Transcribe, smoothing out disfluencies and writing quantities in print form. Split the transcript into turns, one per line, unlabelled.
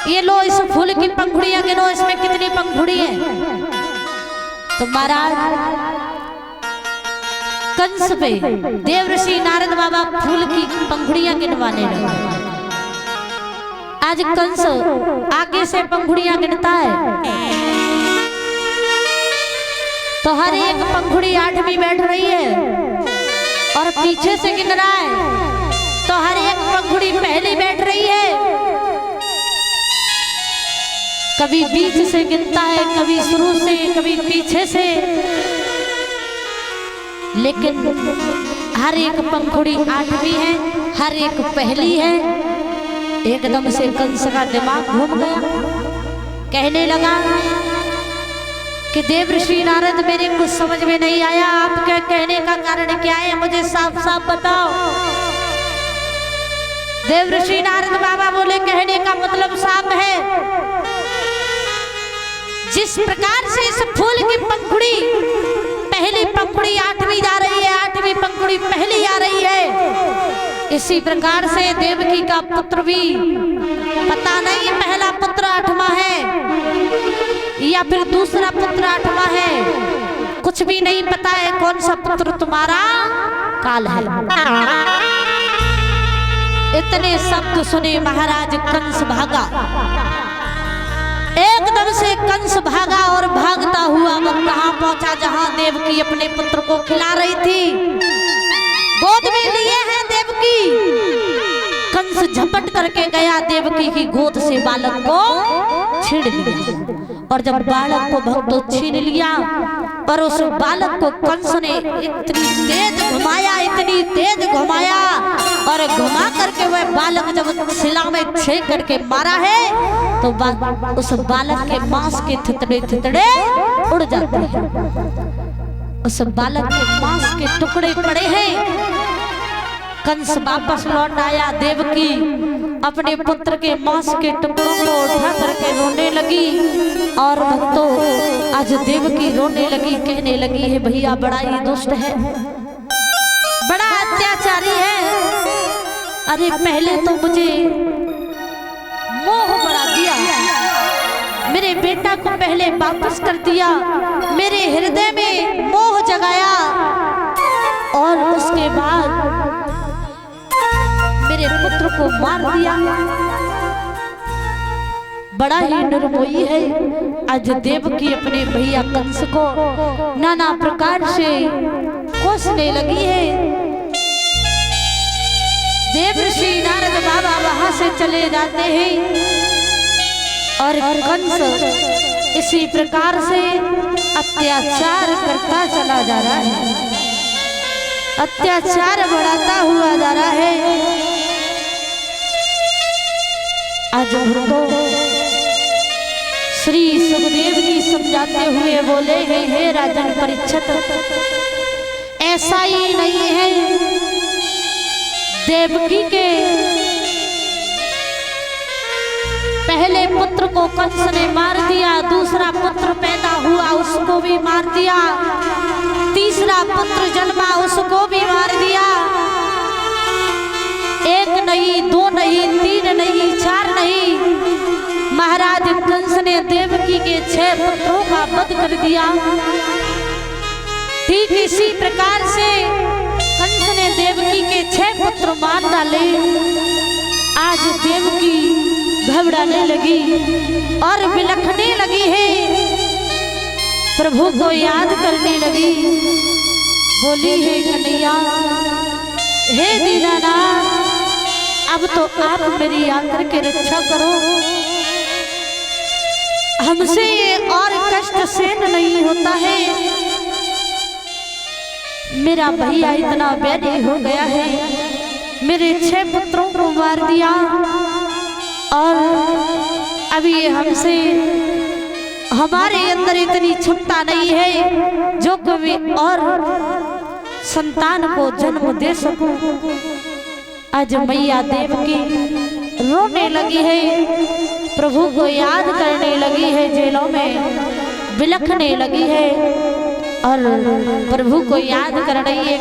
ये लो इस फूल की पंखुड़ियां गिनो, इसमें कितनी पंखुड़ी है। तो महाराज कंस पे देवर्षि नारद बाबा फूल की पंखुड़ियां गिनवाने लगे। आज कंस आगे से पंखुड़ियां गिनता है तो हर एक पंखुड़ी 8वीं बैठ रही है, और पीछे से गिन रहा है तो हर एक पंखुड़ी पहली बैठ रही है। कभी बीच से गिनता है, कभी शुरू से, कभी पीछे से, लेकिन हर एक पंखुड़ी 8वीं है, हर एक पहली है। एकदम से कंस का दिमाग घूम गया, कहने लगा कि देवर्षि नारद मेरे कुछ समझ में नहीं आया, आपके कहने का कारण क्या है, मुझे साफ साफ बताओ। देवर्षि नारद बाबा बोले कहने का मतलब साफ है, जिस प्रकार से इस फूल की पंखुड़ी पहली पंखुड़ी 8वीं जा रही है, 8वीं पंखुड़ी पहली आ रही है, इसी प्रकार से देवकी का पुत्र भी पता नहीं पहला पुत्र 8वां है या फिर दूसरा पुत्र 8वां है, कुछ भी नहीं पता है कौन सा पुत्र तुम्हारा काल है। इतने शब्द सुने महाराज कंस भागा, एकदम से कंस भागा और भागता हुआ वो कहां पहुंचा जहां देवकी अपने पुत्र को खिला रही थी। गोद में लिए हैं देवकी, कंस झपट करके गया, देवकी की गोद से बालक को छीन लिया, और जब बालक को भक्तों छीन लिया पर उस बालक को कंस ने इतनी तेज घुमाया, इतनी तेज घुमाया, और घुमा करके वह बालक जब शिला में छेद करके मारा है तो उस बालक के मांस के थितड़े थितड़े उड़ जाते हैं। उस बालक के मांस के टुकड़े पड़े हैं। कंस वापस लौट आया, देवकी अपने पुत्र के मांस के टुकड़ों को उठा करके रोने लगी, और भक्तों आज देवकी रोने लगी, कहने लगी है भैया बड़ा ही दुष्ट है, बड़ा अत्याचारी है। अरे पहले तो मुझे मोह बड़ा दिया, मेरे बेटा को पहले वापस कर दिया, मेरे हृदय में मोह जगाया, और उसके बाद मेरे पुत्र को मार दिया। बड़ा ही निर्मोही है। आज देवकी अपने भैया कंस को नाना प्रकार से कोसने लगी है। देवर्षि नारद बाबा वहां से चले जाते हैं, और कंस इसी प्रकार से अत्याचार करता चला जा रहा है, अत्याचार बढ़ाता हुआ जा रहा है। आज भक्तों श्री सुखदेव जी समझाते हुए बोले हैं, हे राजन परीक्षित, ऐसा ही नहीं है। देवकी के पहले पुत्र को कंस ने मार दिया, दूसरा पुत्र पैदा हुआ उसको भी मार दिया, तीसरा पुत्र जन्मा उसको भी मार दिया। एक नहीं, दो नहीं, 3 नहीं, 4 नहीं, महाराज कंस ने देवकी के 6 पुत्रों का वध कर दिया। ठीक इसी प्रकार से कंस ने देवकी के 6 पुत्र मार डाले। आज देवकी घबराने लगी और बिलखने लगी है, प्रभु को याद करने लगी, बोली है कन्हैया हे दीनानाथ, अब तो आप मेरी आकर के रक्षा करो, हमसे ये और कष्ट सहन नहीं होता है। मेरा भैया इतना बैरी हो गया है, मेरे 6 पुत्रों को मार दिया, और अभी ये हमसे हमारे अंदर इतनी क्षमता नहीं है जो कभी और संतान को जन्म दे सकूं। आज मैया देवकी रोने लगी है, प्रभु को याद करने लगी है, जेलों में बिलखने लगी है और प्रभु को याद कर रही है।